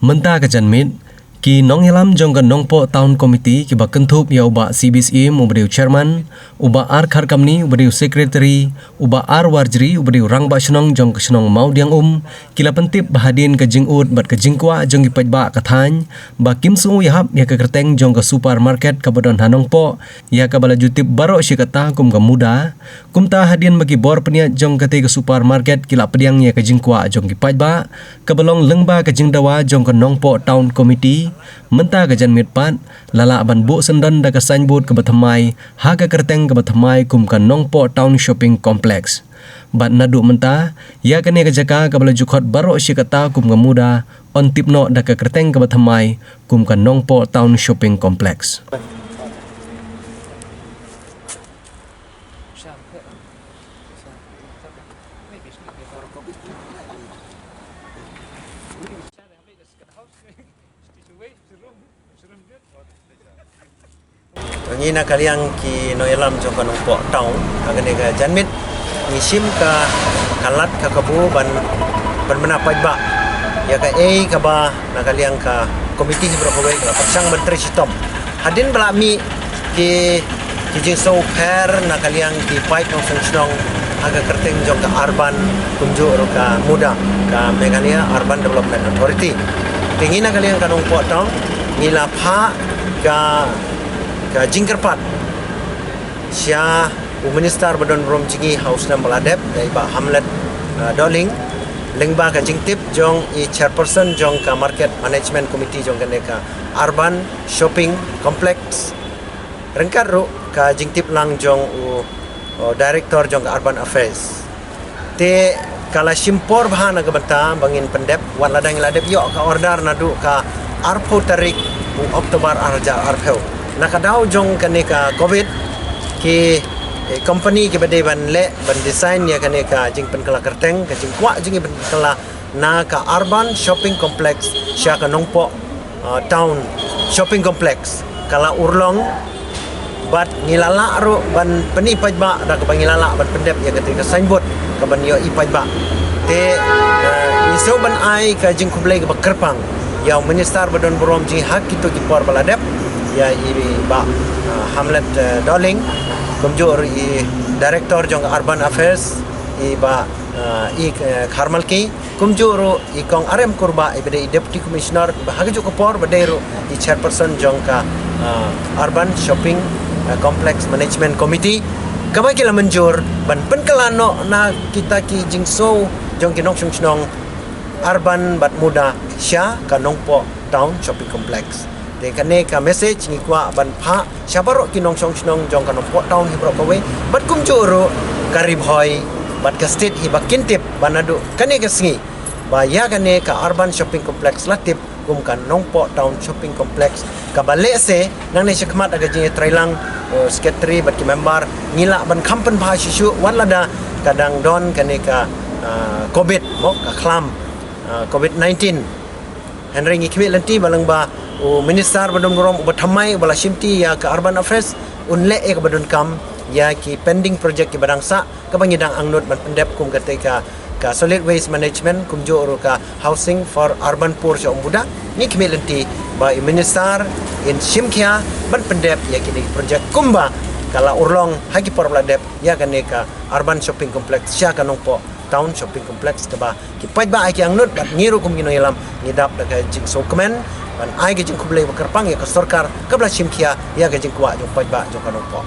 Menta kejanmit ki nong hilam jonggan nongpo town committee ki bakentup ya uba CBSE uberiu chairman uba ar khar kamni uberiu secretary uba ar warjri uberiu rang ba shnong jong shnong mau diang kila pentip bahadin ke jingut bat ke jingkwa jong ki pajba kathany ba kim su yahap ya ke kerteng jong ke supermarket kabadon hanong po ya ka bala jutip baro shikata kum ka muda kumta hadian bagi bor peniat jong ke supermarket kila pediang ya ke jingkwa jong ki pajba kabalong lengba ke jingdawa jong ke nongpo town committee menta gajan mitpat lala ban bu sendan da ka signboard ke bathamai ha ka kerteng ke bathamai kum ka nongpo town shopping complex bat nadu menta ya kane ka jaka ka bala jukhot baro shikata kum ka muda on tipno da ka kerteng ke bathamai kum ka nongpo town shopping complex. Ngina kaliang ki noelam jongkan umpok town agane ka janmit ngisim ka kalat ka kabu ban menapaj ba ya ka ka ba na kaliang ka komiti bro ko la pasang menteri sitom hadin belami ki jing so pair na kaliang ki fight no senong aga kerteng jong ka urban kunju ro ka muda ka Meghalaya Urban Development Authority tingina kaliang ka umpok town ngila pha ka jingkerpat sia minister badon rom jingi house na maladep dai ba hamlet doling lengba ka jingtip jong i chairperson jong ka market management committee jong ka urban shopping complex rengkat ro ka jingtip lang jong director jong ka urban affairs te kala simpor bahana ka banta bangin pendep wan ladang ladep yo ka order nadu ka arpo tarik Oktober arja arpeu nakadaw jong kaneka covid ki company ke bade ban le ban design ya kaneka jing pen kala kerteng ka jing kwa jing pen kala na ka urban shopping complex sya ka nongpo town shopping complex kala urlong bat ngilala ro ban peni pajba da ka ngilala ban pendep ya ketika signboard ka ban yo ipajba te iso ban ai ka jing kublai ka kerpang ya minister badon borom jing hak kitu ki por baladep ya i ba hamlet doling kumjur i director jong urban affairs i ba i kharmalki kumjur i kong arem kurba i bede deputy commissioner hagju ko por bedero i chairperson jong ka urban shopping complex management committee kamai kila menjur ban penkelano na kita ki jingso jong ki nong snong urban bat muda sya ka nongpo town shopping complex de kane ka message ni kwa ban pha syabaro kinong song snong jong ka nongpo town hibro kawe bat kum juro karib hoy bat ka state hi bakintip banadu kane ka singi ba ya kane ka urban shopping complex latip kum ka nongpo town shopping complex ka bale se nang ne sekmat aga jing trailang secretary bat ki member ngila ban kampen pha shishu wan lada kadang don kane ka covid mo ka klam COVID-19 Henry ngikmi lanti balang ba minister badon gorom bathamai bala simti ya ka urban affairs unle ek badon kam ya ki pending project ki badangsa ka bangidang angnot ban pendep kum ketika ka solid waste management kum jo ka housing for urban poor so buda ngikmi lanti ba minister in simkia ban pendep ya ki project kumba kala urlong hagi por bladep ya ka urban shopping complex sya ka nongpo town shopping complex ka ba ki pajba ai ki angnut bat ngiru kum gino ilam ngidap da ka jing so kemen ban ai ki jing kublai bakarpang ya ka sarkar kabla simkia ya ka jing kwa jong pajba jong ka nongpo